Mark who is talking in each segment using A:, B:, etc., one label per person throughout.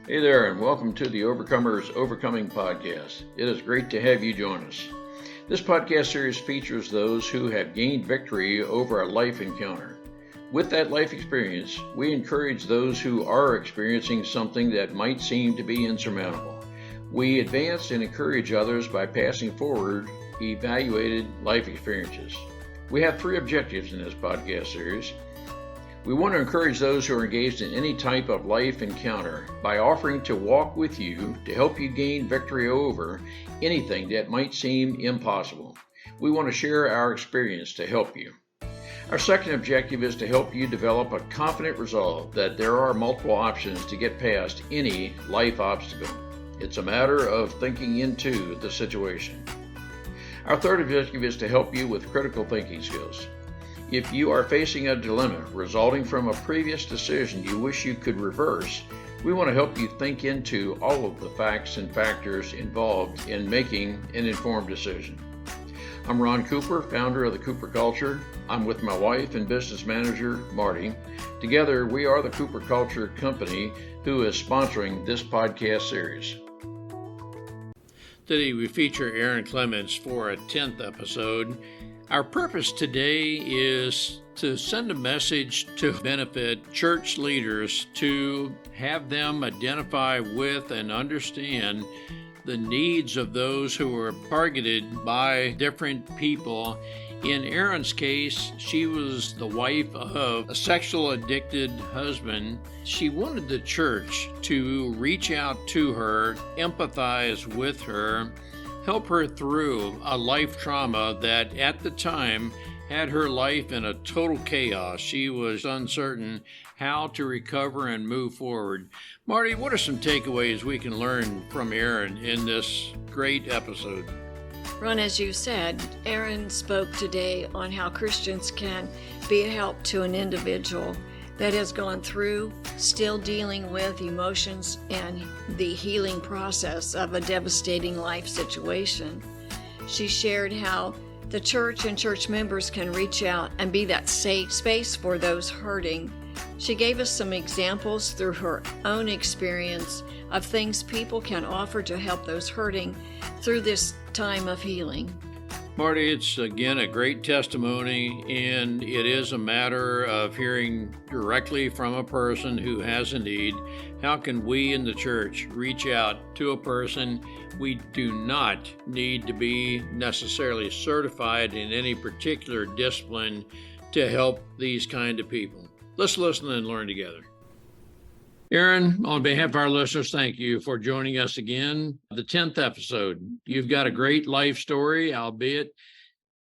A: Hey there, and welcome to the Overcomers Overcoming podcast. It is great to have you join us. This podcast series features those who have gained victory over a life encounter. With that life experience, we encourage those who are experiencing something that might seem to be insurmountable. We advance and encourage others by passing forward evaluated life experiences. We have three objectives in this podcast series. We want to encourage those who are engaged in any type of life encounter by offering to walk with you to help you gain victory over anything that might seem impossible. We want to share our experience to help you. Our second objective is to help you develop a confident resolve that there are multiple options to get past any life obstacle. It's a matter of thinking into the situation. Our third objective is to help you with critical thinking skills. If you are facing a dilemma resulting from a previous decision you wish you could reverse, we want to help you think into all of the facts and factors involved in making an informed decision. I'm Ron Cooper, founder of the Cooper Culture. I'm with my wife and business manager, Marty. Together, we are the Cooper Culture Company who is sponsoring this podcast series. Today, we feature Erin Clements for a 10th episode. Our purpose today is to send a message to benefit church leaders, to have them identify with and understand the needs of those who are targeted by different people. In Erin's case, she was the wife of a sexual addicted husband. She wanted the church to reach out to her, empathize with her, help her through a life trauma that at the time had her life in a total chaos. She was uncertain how to recover and move forward. Marty, what are some takeaways we can learn from Erin in this great episode?
B: Ron, as you said, Erin spoke today on how Christians can be a help to an individual that has gone through, still dealing with emotions and the healing process of a devastating life situation. She shared how the church and church members can reach out and be that safe space for those hurting. She gave us some examples through her own experience of things people can offer to help those hurting through this time of healing.
A: Marty, it's again a great testimony, and it is a matter of hearing directly from a person who has a need. How can we in the church reach out to a person? We do not need to be necessarily certified in any particular discipline to help these kind of people. Let's listen and learn together. Erin, on behalf of our listeners, thank you for joining us again. The 10th episode. You've got a great life story, albeit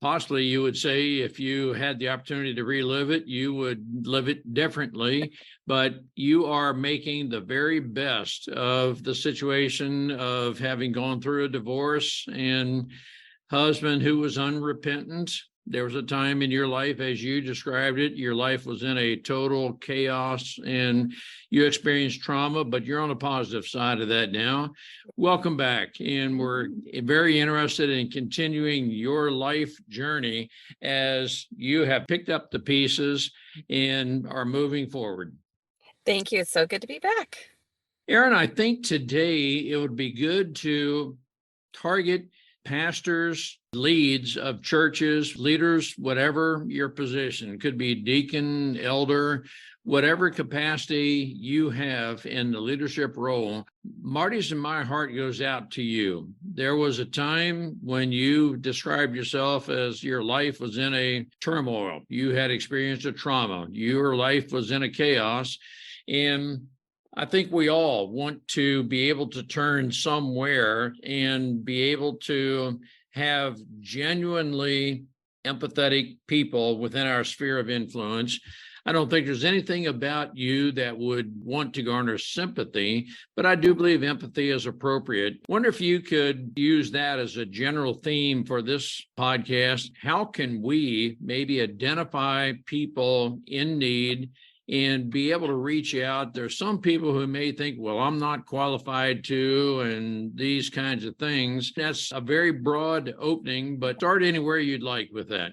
A: possibly you would say if you had the opportunity to relive it, you would live it differently. But you are making the very best of the situation of having gone through a divorce and husband who was unrepentant. There was a time in your life, as you described it, your life was in a total chaos and you experienced trauma, but you're on the positive side of that now. Welcome back. And we're very interested in continuing your life journey as you have picked up the pieces and are moving forward.
C: Thank you. It's so good to be back.
A: Erin, I think today it would be good to target pastors, leads of churches, leaders, whatever your position, could be deacon, elder, whatever capacity you have in the leadership role. Marty's and my heart goes out to you. There was a time when you described yourself as your life was in a turmoil. You had experienced a trauma. Your life was in a chaos. And I think we all want to be able to turn somewhere and be able to have genuinely empathetic people within our sphere of influence. I don't think there's anything about you that would want to garner sympathy, but I do believe empathy is appropriate. Wonder if you could use that as a general theme for this podcast. How can we maybe identify people in need and be able to reach out? There's some people who may think, well, I'm not qualified to, and these kinds of things. That's a very broad opening, but start anywhere you'd like with that.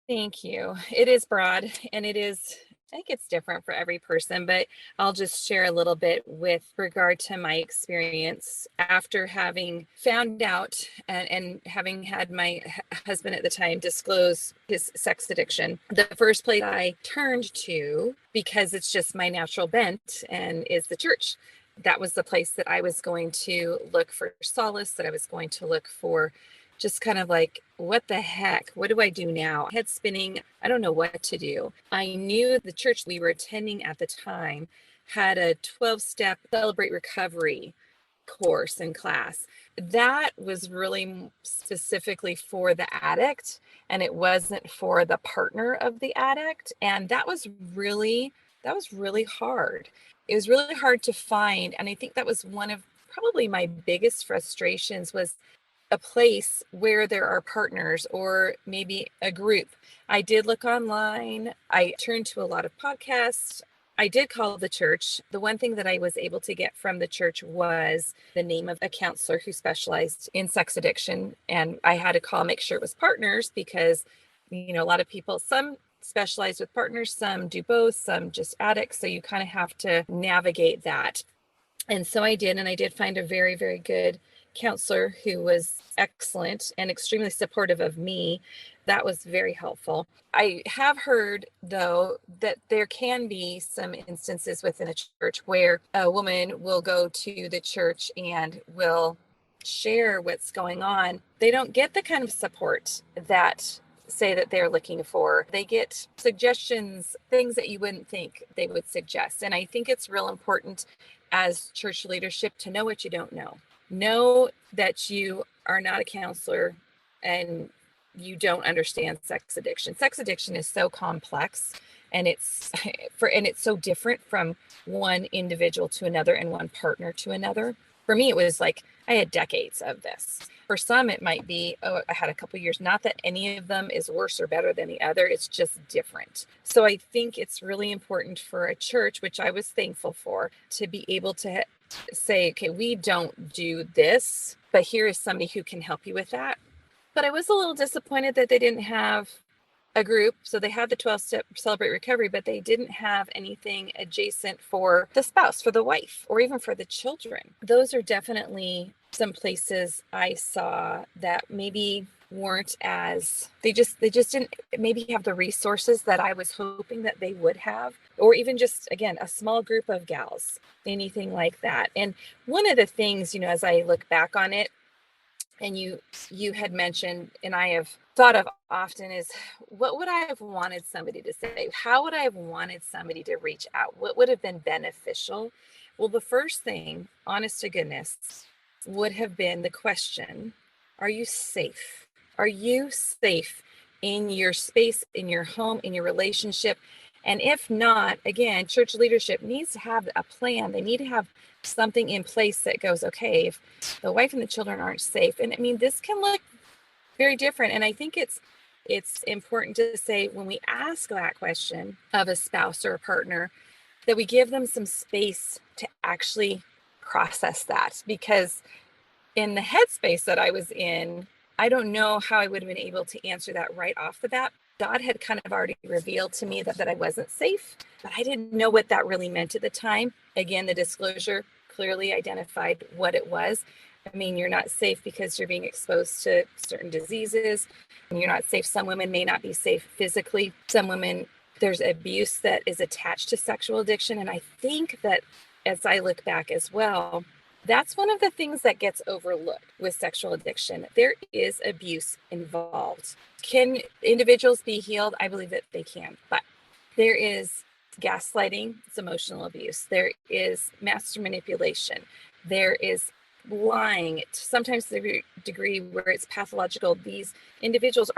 C: Thank you. It is broad and it is I think it's different for every person, but I'll just share a little bit with regard to my experience after having found out and having had my husband at the time disclose his sex addiction. The first place I turned to, because it's just my natural bent, and is the church. That was the place that I was going to look for solace, that I was going to look for just kind of like, what the heck? What do I do now? Head spinning. I don't know what to do. I knew the church we were attending at the time had a 12-step Celebrate Recovery course and class. That was really specifically for the addict, and it wasn't for the partner of the addict. And that was really hard. It was really hard to find. And I think that was one of probably my biggest frustrations, was a place where there are partners or maybe a group. I did look online. I turned to a lot of podcasts. I did call the church. The one thing that I was able to get from the church was the name of a counselor who specialized in sex addiction. And I had to call, make sure it was partners, because, a lot of people, some specialize with partners, some do both, some just addicts. So you kind of have to navigate that. And so I did, and I did find a very, very good counselor who was excellent and extremely supportive of me. That was very helpful. I have heard, though, that there can be some instances within a church where a woman will go to the church and will share what's going on. They don't get the kind of support that say that they're looking for. They get suggestions, things that you wouldn't think they would suggest. And I think it's real important as church leadership to know what you don't know. Know that you are not a counselor and you don't understand sex addiction. Sex addiction is so complex, and it's so different from one individual to another and one partner to another. For me, it was like I had decades of this. For some, it might be, I had a couple of years. Not that any of them is worse or better than the other. It's just different. So I think it's really important for a church, which I was thankful for, to be able to say, okay, we don't do this, but here is somebody who can help you with that. But I was a little disappointed that they didn't have a group. So they had the 12-step Celebrate Recovery, but they didn't have anything adjacent for the spouse, for the wife, or even for the children. Those are definitely some places I saw that maybe weren't as, they just didn't maybe have the resources that I was hoping that they would have, or even just, again, a small group of gals, anything like that. And one of the things, as I look back on it, and you had mentioned, and I have thought of often, is what would I have wanted somebody to say? How would I have wanted somebody to reach out? What would have been beneficial? Well, the first thing, honest to goodness, would have been the question, are you safe? Are you safe in your space, in your home, in your relationship? And if not, again, church leadership needs to have a plan. They need to have something in place that goes, okay, if the wife and the children aren't safe, and I mean, this can look very different. And I think it's important to say, when we ask that question of a spouse or a partner, that we give them some space to actually process that. Because in the headspace that I was in, I don't know how I would have been able to answer that right off the bat. God had kind of already revealed to me that I wasn't safe, but I didn't know what that really meant at the time. Again, the disclosure clearly identified what it was. I mean, you're not safe because you're being exposed to certain diseases, and you're not safe. Some women may not be safe physically. Some women, there's abuse that is attached to sexual addiction. And I think that as I look back as well, that's one of the things that gets overlooked with sexual addiction. There is abuse involved. Can individuals be healed? I believe that they can, but there is gaslighting, it's emotional abuse. There is master manipulation. There is lying, sometimes to the degree where it's pathological. These individuals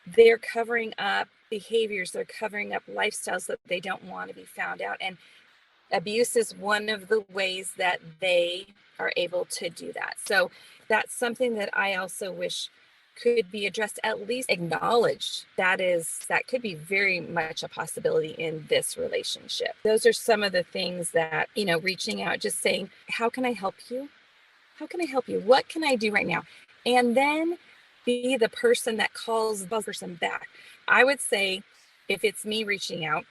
C: they're covering up behaviors, they're covering up lifestyles that they don't want to be found out. And abuse is one of the ways that they are able to do that. So that's something that I also wish could be addressed, at least acknowledged. That could be very much a possibility in this relationship. Those are some of the things that, reaching out, just saying, how can I help you? How can I help you? What can I do right now? And then be the person that calls the person back. I would say, if it's me reaching out,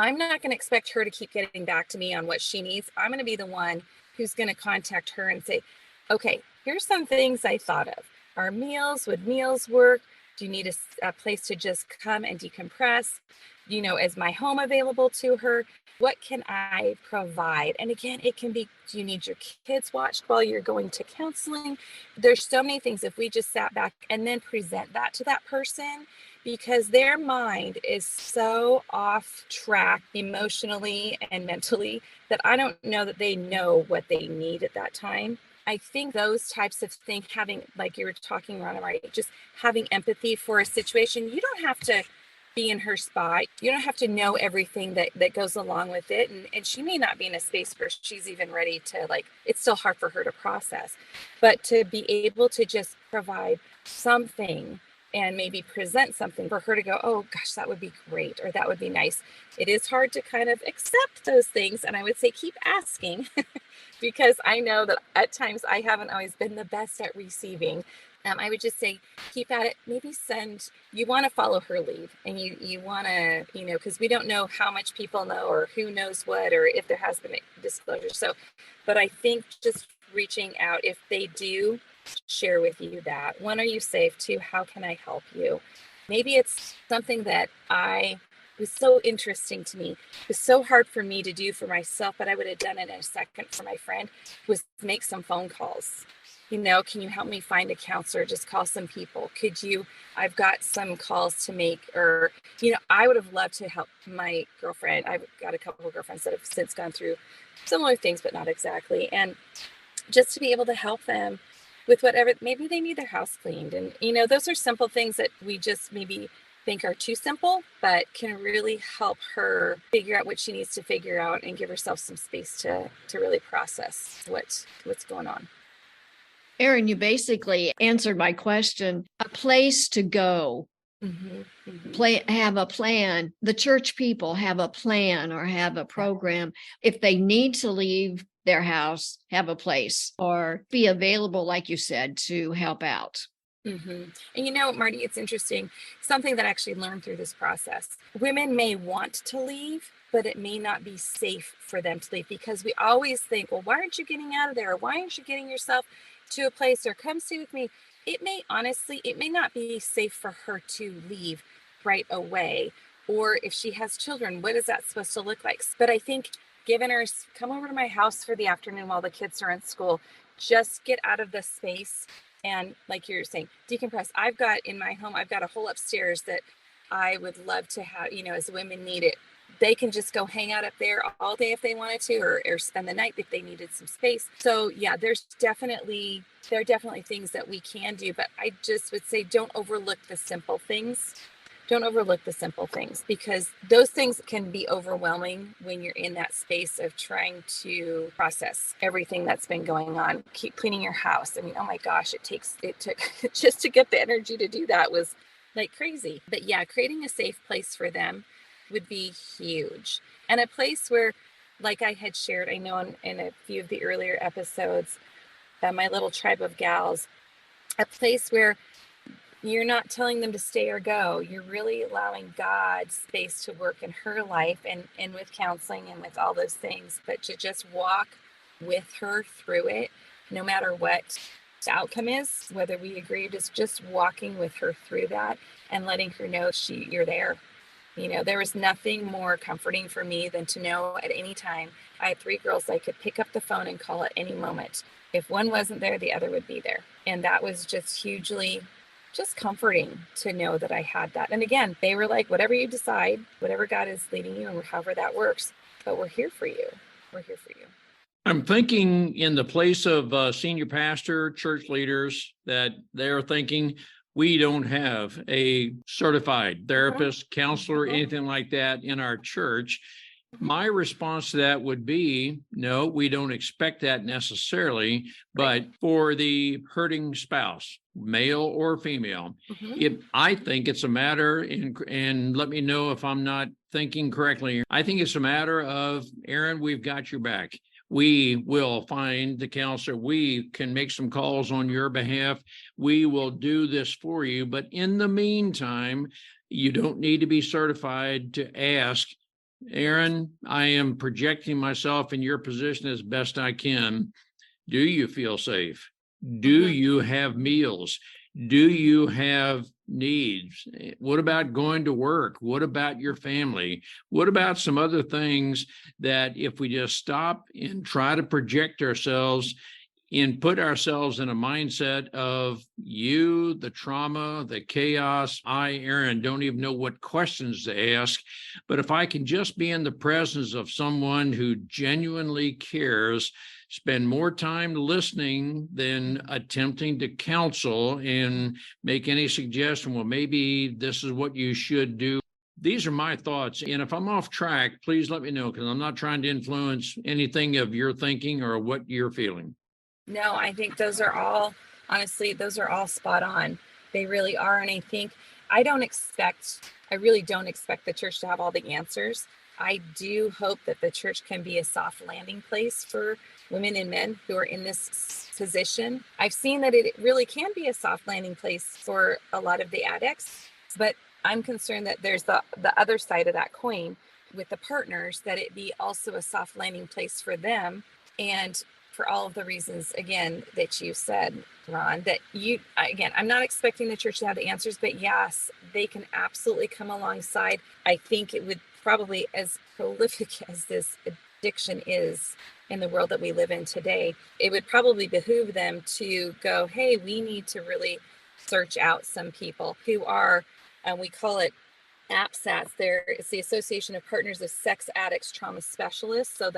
C: I'm not going to expect her to keep getting back to me on what she needs. I'm going to be the one who's going to contact her and say, okay, here's some things I thought of. Would meals work? Do you need a place to just come and decompress? Is my home available to her? What can I provide? And again, it can be, do you need your kids watched while you're going to counseling? There's so many things. If we just sat back and then present that to that person, because their mind is so off track emotionally and mentally that I don't know that they know what they need at that time. I think those types of things, having, like you were talking, Ronna, right, just having empathy for a situation, you don't have to be in her spot. You don't have to know everything that goes along with it. And she may not be in a space where she's even ready to, it's still hard for her to process. But to be able to just provide something and maybe present something for her to go, oh gosh, that would be great, or that would be nice. It is hard to kind of accept those things. And I would say keep asking because I know that at times I haven't always been the best at receiving. I would just say, keep at it. Maybe you want to follow her lead, and you want to, because we don't know how much people know or who knows what, or if there has been a disclosure. So, but I think just reaching out, if they do share with you that, one, are you safe? Two, how can I help you? Maybe it's something that was so interesting to me. It was so hard for me to do for myself, but I would have done it in a second for my friend, was make some phone calls. Can you help me find a counselor? Just call some people. I've got some calls to make, or, I would have loved to help my girlfriend. I've got a couple of girlfriends that have since gone through similar things, but not exactly. And just to be able to help them with whatever, maybe they need their house cleaned. And, those are simple things that we just maybe think are too simple, but can really help her figure out what she needs to figure out and give herself some space to really process what's going on.
B: Erin, you basically answered my question. A place to go, have a plan. The church people have a plan or have a program. If they need to leave their house, have a place or be available, like you said, to help out.
C: And Marty, it's interesting. Something that I actually learned through this process. Women may want to leave, but it may not be safe for them to leave, because we always think, well, why aren't you getting out of there? Or why aren't you getting yourself to a place, or come stay with me? It may not be safe for her to leave right away. Or if she has children, what is that supposed to look like? But I think giving her, come over to my house for the afternoon while the kids are in school, just get out of the space. And like you're saying, decompress. I've got in my home, I've got a whole upstairs that I would love to have, as women need it. They can just go hang out up there all day if they wanted to, or spend the night if they needed some space. So yeah, there are definitely things that we can do, but I just would say don't overlook the simple things. Don't overlook the simple things, because those things can be overwhelming when you're in that space of trying to process everything that's been going on. Keep cleaning your house. I mean, oh my gosh, it took just to get the energy to do that was like crazy. But yeah, creating a safe place for them would be huge. And a place where, like I had shared, I know in a few of the earlier episodes, my little tribe of gals, a place where you're not telling them to stay or go. You're really allowing God's space to work in her life and with counseling and with all those things, but to just walk with her through it, no matter what the outcome is, whether we agree, just walking with her through that and letting her know you're there. There was nothing more comforting for me than to know at any time. I had 3 girls I could pick up the phone and call at any moment. If one wasn't there, the other would be there. And that was just hugely just comforting to know that I had that. And again, they were like, whatever you decide, whatever God is leading you, and however that works, but we're here for you. We're here for you.
A: I'm thinking in the place of senior pastor, church leaders, that they're thinking, we don't have a certified therapist, counselor, anything like that in our church. My response to that would be, no, we don't expect that necessarily, but for the hurting spouse, male or female, I think it's a matter, and let me know if I'm not thinking correctly. I think it's a matter of, Erin, we've got your back. We will find the counselor. We can make some calls on your behalf. We will do this for you. But in the meantime, you don't need to be certified to ask Erin, I am projecting myself in your position as best I can. Do you feel safe? Do you have meals? Do you have needs? What about going to work? What about your family? What about some other things that if we just stop and try to project ourselves and put ourselves in a mindset of you, the trauma, the chaos, Erin, don't even know what questions to ask. But if I can just be in the presence of someone who genuinely cares, spend more time listening than attempting to counsel and make any suggestion, well, maybe this is what you should do. These are my thoughts. And if I'm off track, please let me know, because I'm not trying to influence anything of your thinking or what you're feeling.
C: No, I think those are all, honestly, those are all spot on. They really are. And I think I really don't expect the church to have all the answers. I do hope that the church can be a soft landing place for women and men who are in this position. I've seen that it really can be a soft landing place for a lot of the addicts, but I'm concerned that there's the other side of that coin with the partners, that it be also a soft landing place for them. And for all of the reasons, again, that you said, Ron, I'm not expecting the church to have the answers, but yes, they can absolutely come alongside. I think it would probably, as prolific as this addiction is in the world that we live in today, it would probably behoove them to go, hey, we need to really search out some people who are, and we call it APSATs. It's the Association of Partners of Sex Addicts Trauma Specialists. So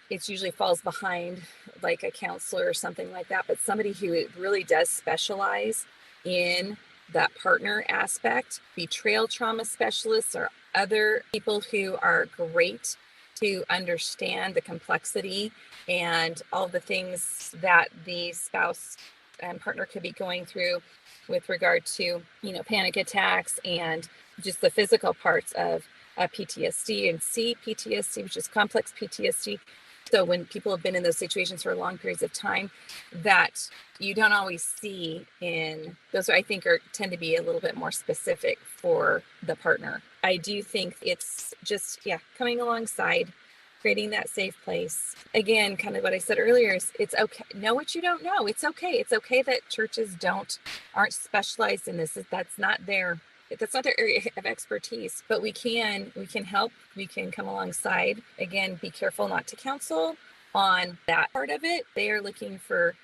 C: it usually falls behind like a counselor or something like that, but somebody who really does specialize in that partner aspect. Betrayal trauma specialists or other people who are great to understand the complexity and all the things that the spouse and partner could be going through with regard to, panic attacks and just the physical parts of PTSD and CPTSD, which is complex PTSD. So when people have been in those situations for long periods of time, that you don't always see in those, I think tend to be a little bit more specific for the partner. I do think it's just, coming alongside, creating that safe place. Again, kind of what I said earlier is it's okay. Know what you don't know. It's okay. It's okay that churches aren't specialized in this. That's not their area of expertise, but we can help. We can come alongside. Again, be careful not to counsel on that part of it. They are looking for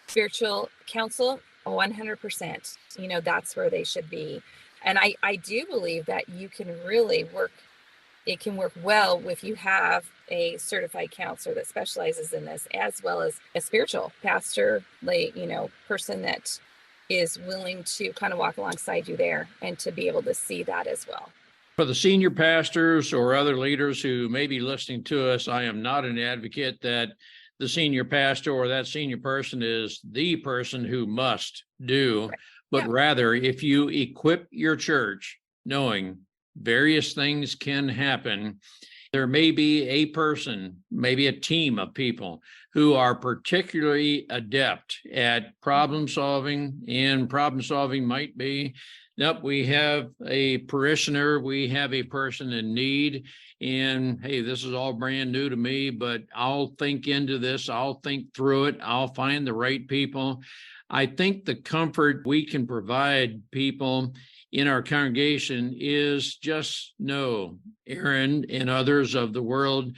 C: spiritual counsel 100%. That's where they should be. And I do believe that you can really work. It can work well if you have a certified counselor that specializes in this, as well as a spiritual pastor, person that is willing to kind of walk alongside you there and to be able to see that as well.
A: For the senior pastors or other leaders who may be listening to us, I am not an advocate that the senior pastor or that senior person is the person who must do, right. But rather, if you equip your church knowing various things can happen, there may be a person, maybe a team of people who are particularly adept at problem solving, and problem solving might be, we have a parishioner, we have a person in need, and hey, this is all brand new to me, but I'll think into this, I'll think through it, I'll find the right people. I think the comfort we can provide people in our congregation is just know, Erin and others of the world,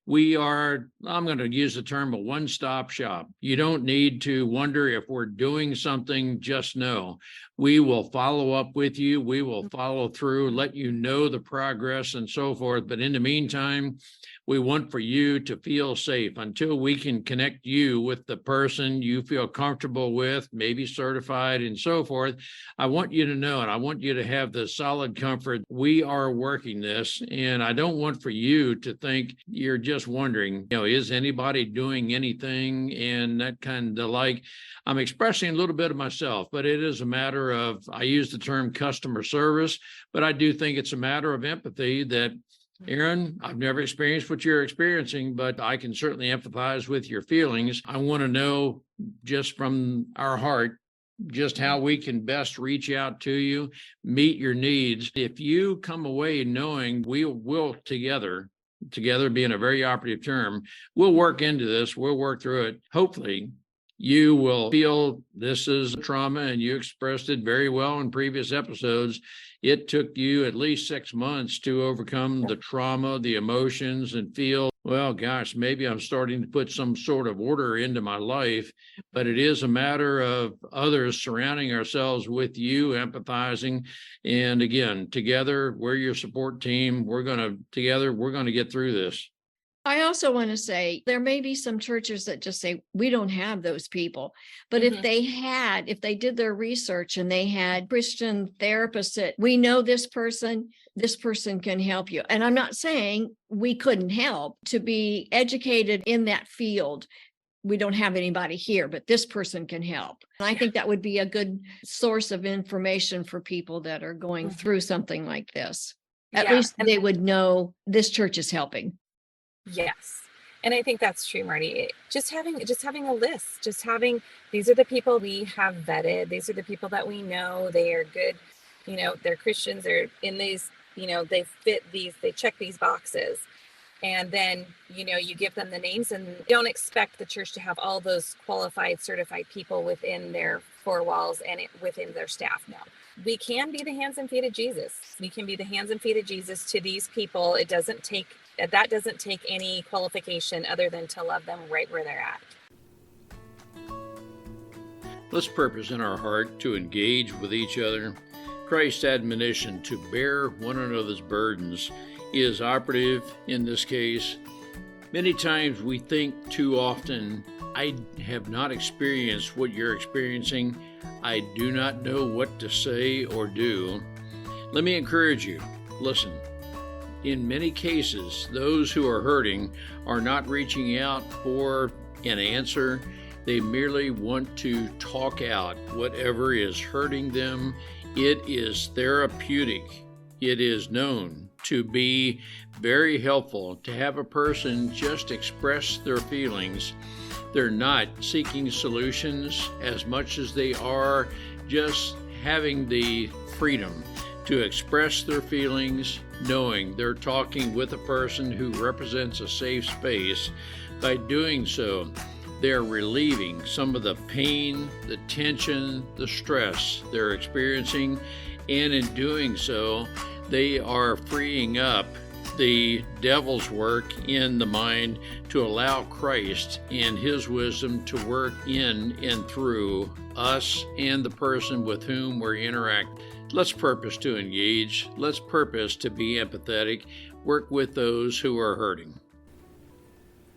A: we are, I'm going to use the term, a one-stop shop. You don't need to wonder if we're doing something, just know. We will follow up with you. We will follow through, let you know the progress and so forth. But in the meantime, we want for you to feel safe until we can connect you with the person you feel comfortable with, maybe certified and so forth. I want you to know, and I want you to have the solid comfort. We are working this, and I don't want for you to think you're just wondering, is anybody doing anything and that kind of like. I'm expressing a little bit of myself, but it is a matter of, I use the term customer service, but I do think it's a matter of empathy that, Erin, I've never experienced what you're experiencing, but I can certainly empathize with your feelings. I want to know just from our heart, just how we can best reach out to you, meet your needs. If you come away knowing we will together together being a very operative term. We'll work into this. We'll work through it. Hopefully, you will feel this is a trauma, and you expressed it very well in previous episodes. It took you at least 6 months to overcome the trauma, the emotions, and feel, well, gosh, maybe I'm starting to put some sort of order into my life. But it is a matter of others surrounding ourselves with you, empathizing. And again, together, we're your support team. We're going to get through this.
B: I also want to say there may be some churches that just say, we don't have those people. But if they did their research and they had Christian therapists that we know this person can help you. And I'm not saying we couldn't help to be educated in that field. We don't have anybody here, but this person can help. And I think that would be a good source of information for people that are going through something like this. At least they would know this church is helping.
C: Yes. And I think that's true, Marty. Just having a list, these are the people we have vetted. These are the people that we know. They are good. They're Christians. They're in these, they fit these, they check these boxes. And then, you give them the names, and don't expect the church to have all those qualified, certified people within their four walls and within their staff. No, we can be the hands and feet of Jesus. We can be the hands and feet of Jesus to these people. That doesn't take any qualification other than to love them right where they're at.
A: Let's purpose in our heart to engage with each other. Christ's admonition to bear one another's burdens is operative in this case. Many times we think too often, I have not experienced what you're experiencing. I do not know what to say or do. Let me encourage you. Listen. In many cases, those who are hurting are not reaching out for an answer. They merely want to talk out whatever is hurting them. It is therapeutic. It is known to be very helpful to have a person just express their feelings. They're not seeking solutions as much as they are just having the freedom to express their feelings, knowing they're talking with a person who represents a safe space. By doing so, they're relieving some of the pain, the tension, the stress they're experiencing, and in doing so, they are freeing up the devil's work in the mind to allow Christ and his wisdom to work in and through us and the person with whom we're interacting. Let's purpose to engage. Let's purpose to be empathetic. Work with those who are hurting.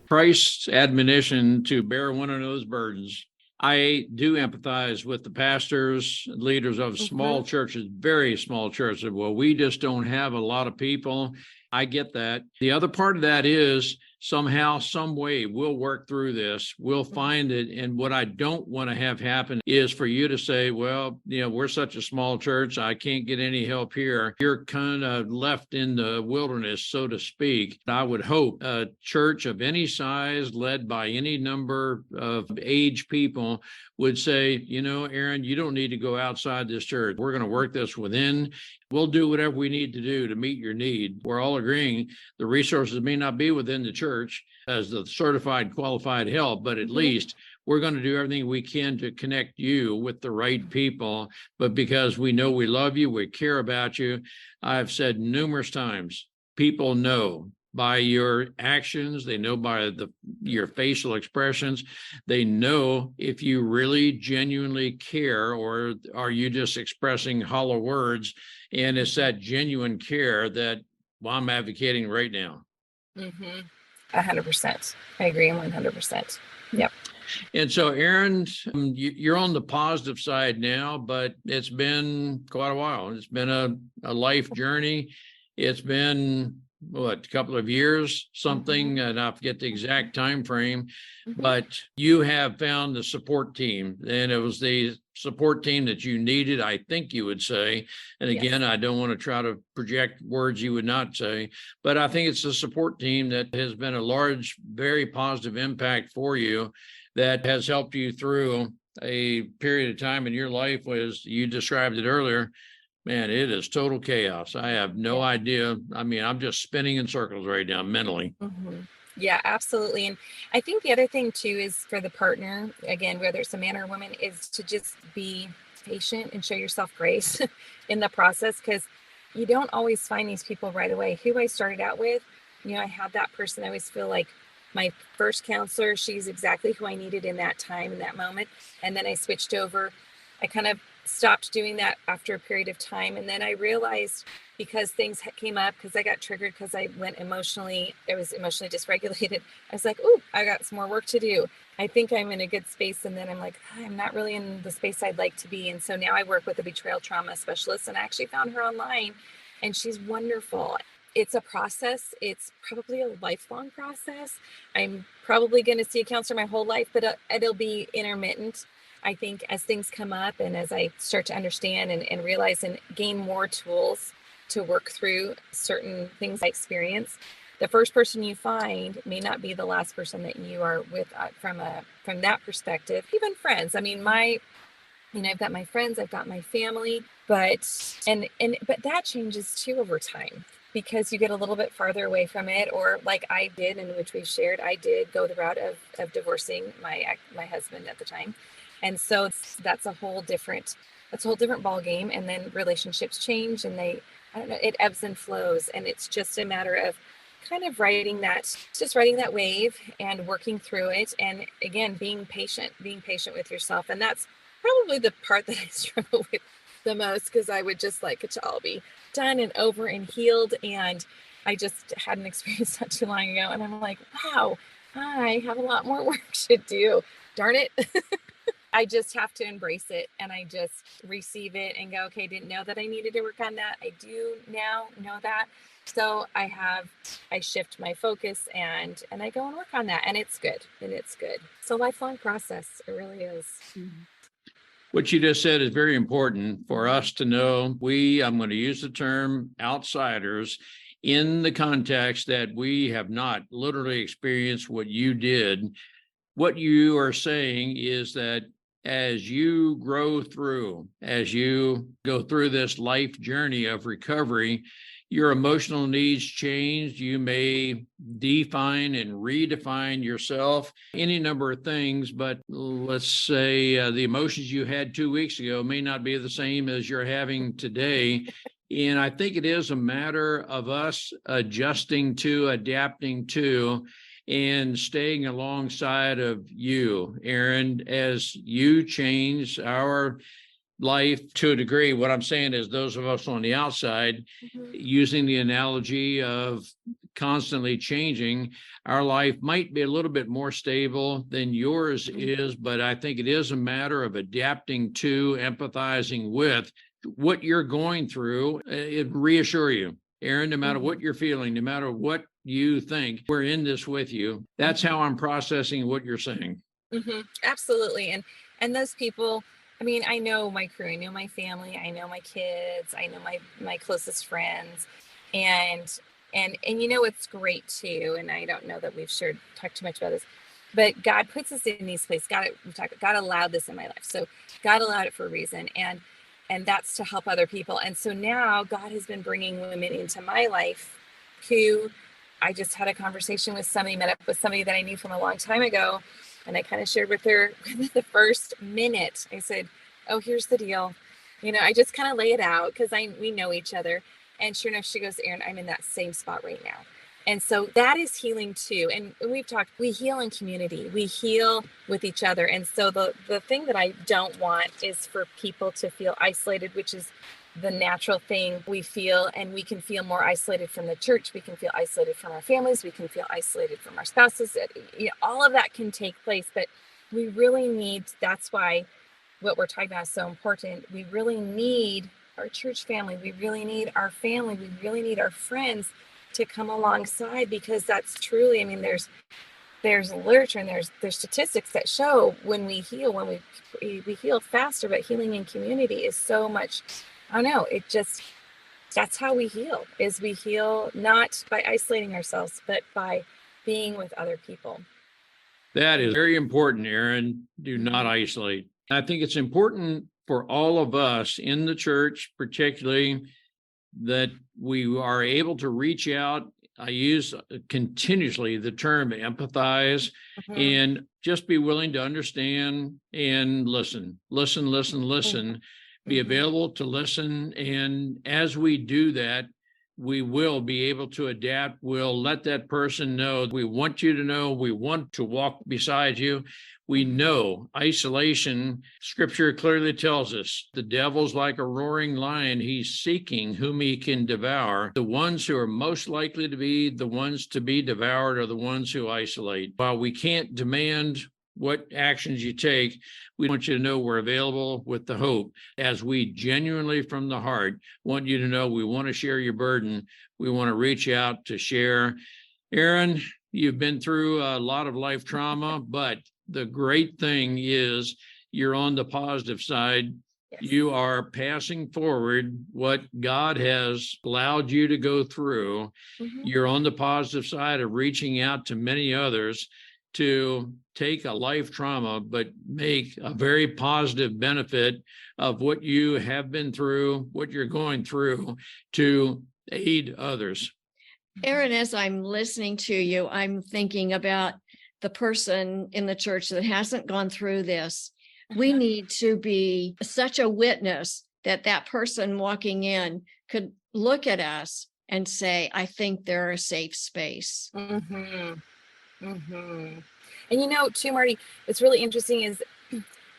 A: Christ's admonition to bear one another's burdens. I do empathize with the pastors, leaders of small churches, very small churches. Well, we just don't have a lot of people. I get that. The other part of that is somehow, some way, we'll work through this. We'll find it. And what I don't want to have happen is for you to say, well, we're such a small church, I can't get any help here. You're kind of left in the wilderness, so to speak. I would hope a church of any size, led by any number of age people, would say, Erin, you don't need to go outside this church. We're going to work this within. We'll do whatever we need to do to meet your need. We're all agreeing the resources may not be within the church as the certified, qualified help, but at least we're going to do everything we can to connect you with the right people. But because we know we love you, we care about you, I've said numerous times, people know by your actions, they know by your facial expressions, they know if you really genuinely care, or are you just expressing hollow words. And it's that genuine care that I'm advocating right now.
C: 100%. I agree 100%. Yep.
A: And so, Erin, you're on the positive side now, but it's been quite a while. It's been a life journey. It's been a couple of years, something, and I forget the exact time frame, but you have found the support team, and it was the support team that you needed, I think you would say. And again, I don't want to try to project words you would not say, but I think it's the support team that has been a large, very positive impact for you, that has helped you through a period of time in your life, as you described it earlier, Man, it is total chaos. I have no idea. I mean, I'm just spinning in circles right now mentally.
C: Mm-hmm. Yeah, absolutely. And I think the other thing too is for the partner, again, whether it's a man or a woman, is to just be patient and show yourself grace in the process, because you don't always find these people right away. Who I started out with, I had that person. I always feel like my first counselor, she's exactly who I needed in that time, in that moment. And then I switched over. I kind of stopped doing that after a period of time. And then I realized, because things came up, because I got triggered, because I was emotionally dysregulated. I was like, oh, I got some more work to do. I think I'm in a good space. And then I'm like, I'm not really in the space I'd like to be. And so now I work with a betrayal trauma specialist, and I actually found her online, and she's wonderful. It's a process. It's probably a lifelong process. I'm probably going to see a counselor my whole life, but it'll be intermittent. I think as things come up and as I start to understand and realize and gain more tools to work through certain things I experience, the first person you find may not be the last person that you are with from that perspective. Even friends. I mean, I've got my friends, I've got my family, but that changes too over time, because you get a little bit farther away from it, or like I did, in which we've shared, I did go the route of divorcing my husband at the time. And so that's a whole different ball game. And then relationships change, and I don't know, it ebbs and flows. And it's just a matter of kind of riding that wave and working through it. And again, being patient with yourself. And that's probably the part that I struggle with the most, because I would just like it to all be done and over and healed. And I just had an experience not too long ago, and I'm like, wow, I have a lot more work to do. Darn it. I just have to embrace it, and I just receive it and go, okay, didn't know that I needed to work on that. I do now know that. So I shift my focus and I go and work on that, and it's good. It's a lifelong process. It really is. Mm-hmm.
A: What you just said is very important for us to know. I'm going to use the term outsiders in the context that we have not literally experienced what you did. What you are saying is that as you go through this life journey of recovery, your emotional needs change. You may define and redefine yourself, any number of things, but let's say the emotions you had 2 weeks ago may not be the same as you're having today. And I think it is a matter of us adjusting to, adapting to, and staying alongside of you, Erin, as you change our life to a degree. What I'm saying is, those of us on the outside, using the analogy of constantly changing, our life might be a little bit more stable than yours is, but I think it is a matter of adapting to, empathizing with what you're going through. It reassure you, Erin, no matter what you're feeling, no matter what you think, we're in this with you. That's how I'm processing what you're saying.
C: Mm-hmm. Absolutely. And those people, I mean, I know my crew, I know my family, I know my kids, I know my closest friends, and it's great too. And I don't know that we've talked too much about this, but God puts us in these places. God allowed this in my life. So God allowed it for a reason. And that's to help other people. And so now God has been bringing women into my life who, I just had a conversation with somebody, met up with somebody that I knew from a long time ago. And I kind of shared with her the first minute. I said, oh, here's the deal. I just kind of lay it out, because we know each other. And sure enough, she goes, Erin, I'm in that same spot right now. And so that is healing too. And we've talked, we heal in community, we heal with each other. And so the thing that I don't want is for people to feel isolated, which is the natural thing we feel. And we can feel more isolated from the church. We can feel isolated from our families. We can feel isolated from our spouses. All of that can take place, but we really need, that's why what we're talking about is so important. We really need our church family. We really need our family. We really need our friends to come alongside, because that's truly, I mean, there's literature and there's statistics that show when we heal, we heal faster, but healing in community is so much, I don't know, that's how we heal, is we heal not by isolating ourselves, but by being with other people.
A: That is very important, Erin. Do not isolate. I think it's important for all of us in the church, particularly, that we are able to reach out. I use continuously the term empathize, and just be willing to understand and listen, be available to listen. And as we do that, we will be able to adapt. We'll let that person know we want you to know, we want to walk beside you. We know isolation, scripture clearly tells us the devil's like a roaring lion. He's seeking whom he can devour. The ones who are most likely to be the ones to be devoured are the ones who isolate. While we can't demand what actions you take, we want you to know we're available with the hope, as we genuinely from the heart want you to know we want to share your burden. We want to reach out to share. Erin, you've been through a lot of life trauma, but the great thing is you're on the positive side. Yes. You are passing forward what God has allowed you to go through. You're on the positive side of reaching out to many others to take a life trauma, but make a very positive benefit of what you have been through, what you're going through, to aid others.
B: Erin, as I'm listening to you, I'm thinking about the person in the church that hasn't gone through this. We need to be such a witness that that person walking in could look at us and say, I think they're a safe space.
C: And too, Marty, what's really interesting is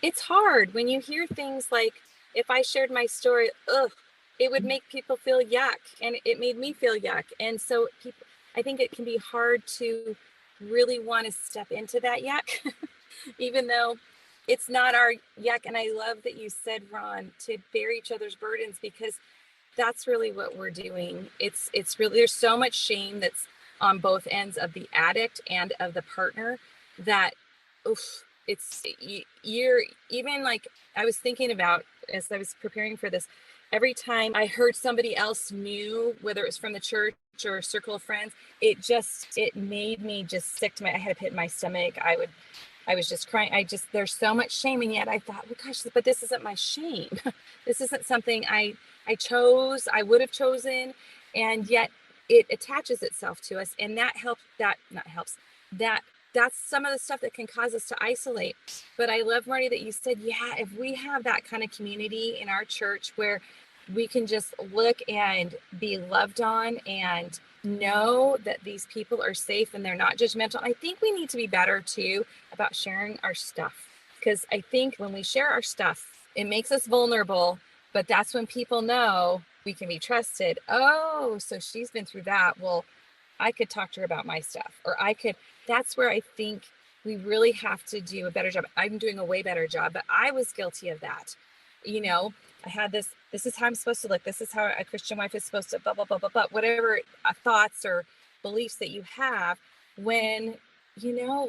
C: it's hard when you hear things like, if I shared my story, it would make people feel yuck, and it made me feel yuck. And so I think it can be hard to really want to step into that yuck, even though it's not our yuck. And I love that you said, Ron, to bear each other's burdens, because that's really what we're doing. It's really, there's so much shame that's on both ends of the addict and of the partner that, you're even like, I was thinking about as I was preparing for this, every time I heard somebody else new, whether it was from the church or a circle of friends, it made me just sick to I had a pit in my stomach. I was just crying. There's so much shame. And yet I thought, well, gosh, but this isn't my shame. This isn't something I chose, I would have chosen. And yet it attaches itself to us. And that's some of the stuff that can cause us to isolate. But I love, Marty, that you said, yeah, if we have that kind of community in our church where we can just look and be loved on and know that these people are safe and they're not judgmental. I think we need to be better too about sharing our stuff, because I think when we share our stuff, it makes us vulnerable, but that's when people know we can be trusted. Oh, so she's been through that. Well, I could talk to her about my stuff, or that's where I think we really have to do a better job. I'm doing a way better job, but I was guilty of that. I had this is how I'm supposed to look. This is how a Christian wife is supposed to, blah, blah, blah, blah, blah, whatever thoughts or beliefs that you have when,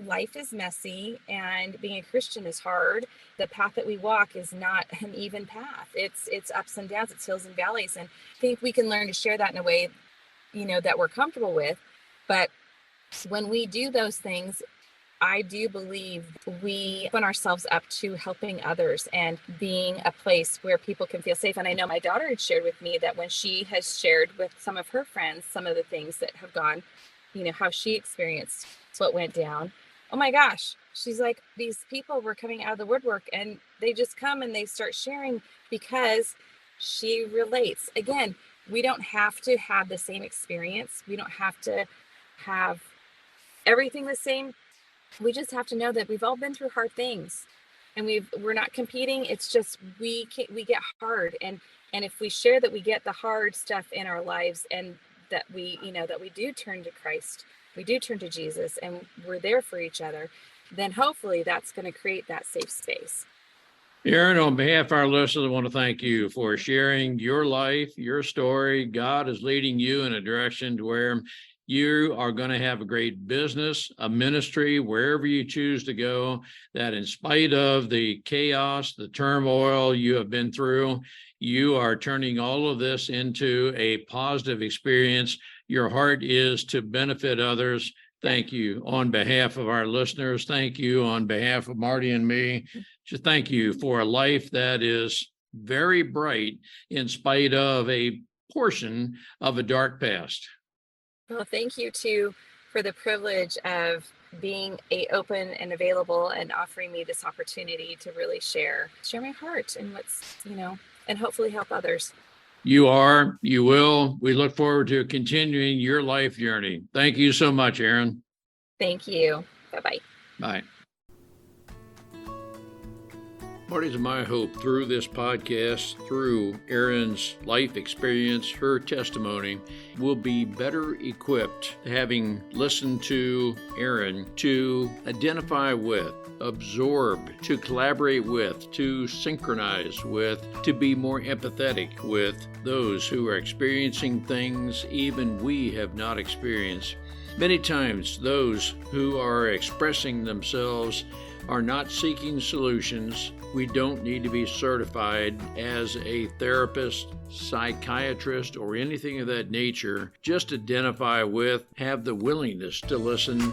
C: life is messy and being a Christian is hard. The path that we walk is not an even path. It's ups and downs, it's hills and valleys. And I think we can learn to share that in a way, that we're comfortable with. But when we do those things, I do believe we open ourselves up to helping others and being a place where people can feel safe. And I know my daughter had shared with me that when she has shared with some of her friends some of the things that have gone, how she experienced what went down. Oh my gosh, she's like, these people were coming out of the woodwork and they just come and they start sharing because she relates. Again, we don't have to have the same experience. We don't have to have everything the same. We just have to know that we've all been through hard things, and we're not competing. It's just we get hard, and if we share that we get the hard stuff in our lives, and that we do turn to Christ, we do turn to Jesus, and we're there for each other, then hopefully that's going to create that safe space.
A: Erin, on behalf of our listeners, I want to thank you for sharing your life, your story. God is leading you in a direction to where you are going to have a great business, a ministry, wherever you choose to go, that in spite of the chaos, the turmoil you have been through, you are turning all of this into a positive experience. Your heart is to benefit others, Thank you on behalf of our listeners. Thank you on behalf of Marty and me. Just thank you for a life that is very bright in spite of a portion of a dark past.
C: Well, thank you too for the privilege of being open and available and offering me this opportunity to really share my heart and and hopefully help others.
A: You are, you will. We look forward to continuing your life journey. Thank you so much, Erin.
C: Thank you. Bye-bye.
A: Bye. Marty's my hope through this podcast, through Erin's life experience, her testimony, will be better equipped, having listened to Erin, to identify with, absorb, to collaborate with, to synchronize with, to be more empathetic with those who are experiencing things even we have not experienced. Many times those who are expressing themselves are not seeking solutions. We don't need to be certified as a therapist, psychiatrist, or anything of that nature. Just identify with, have the willingness to listen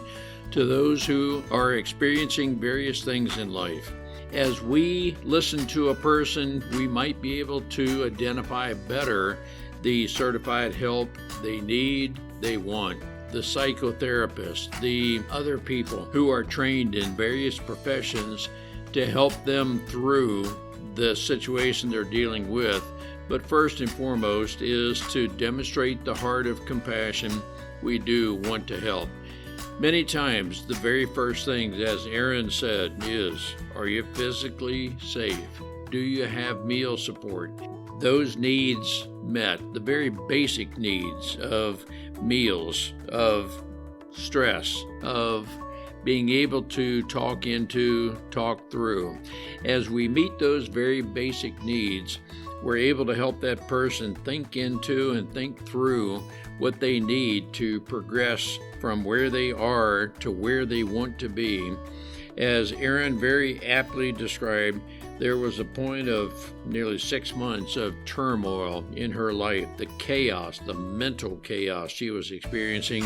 A: to those who are experiencing various things in life. As we listen to a person, we might be able to identify better the certified help they need, they want. The psychotherapist, the other people who are trained in various professions to help them through the situation they're dealing with. But first and foremost is to demonstrate the heart of compassion. We do want to help. Many times, the very first thing, as Erin said, is, are you physically safe? Do you have meal support? Those needs met, the very basic needs of meals, of stress, of being able to talk through. As we meet those very basic needs, we're able to help that person think into and think through what they need to progress from where they are to where they want to be. As Erin very aptly described, there was a point of nearly 6 months of turmoil in her life, the chaos, the mental chaos she was experiencing,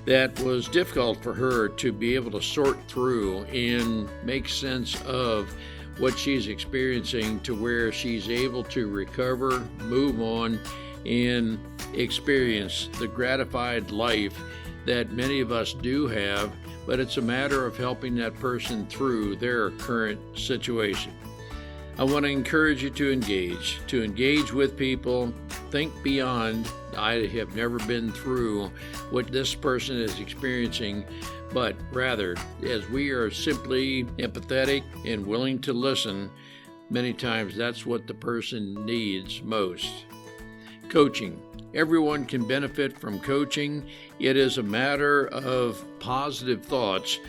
A: that was difficult for her to be able to sort through and make sense of what she's experiencing, to where she's able to recover, move on, and experience the gratified life that many of us do have, but it's a matter of helping that person through their current situation. I want to encourage you to engage with people, think beyond, I have never been through what this person is experiencing, but rather, as we are simply empathetic and willing to listen, many times that's what the person needs most. Coaching. Everyone can benefit from coaching. It is a matter of positive thoughts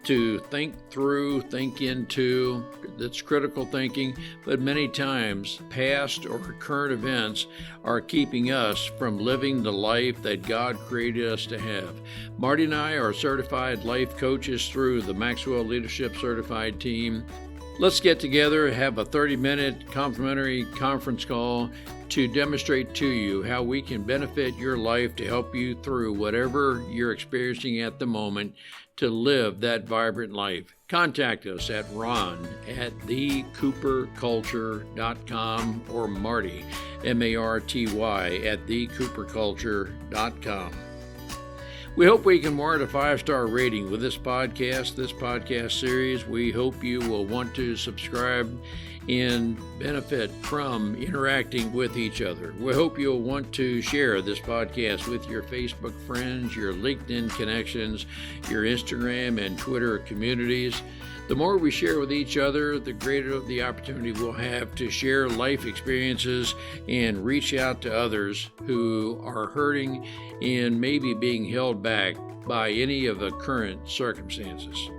A: to think through, think into. That's critical thinking, but many times past or current events are keeping us from living the life that God created us to have. Marty and I are certified life coaches through the Maxwell Leadership Certified Team. Let's get together, have a 30-minute complimentary conference call to demonstrate to you how we can benefit your life to help you through whatever you're experiencing at the moment to live that vibrant life. Contact us at ron@thecooperculture.com or Marty, M-A-R-T-Y, at thecooperculture.com. We hope we can warrant a 5-star rating with this podcast series. We hope you will want to subscribe and benefit from interacting with each other. We hope you'll want to share this podcast with your Facebook friends, your LinkedIn connections, your Instagram and Twitter communities. The more we share with each other, the greater the opportunity we'll have to share life experiences and reach out to others who are hurting and maybe being held back by any of the current circumstances.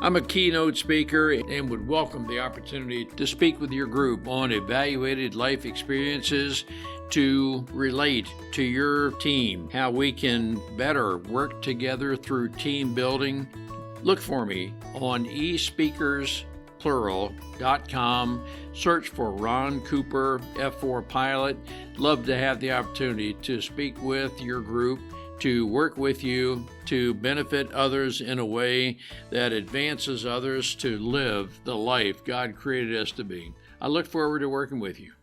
A: I'm a keynote speaker and would welcome the opportunity to speak with your group on evaluated life experiences to relate to your team, how we can better work together through team building. Look for me on espeakersplural.com. Search for Ron Cooper, F4 Pilot. Love to have the opportunity to speak with your group to work with you to benefit others in a way that advances others to live the life God created us to be. I look forward to working with you.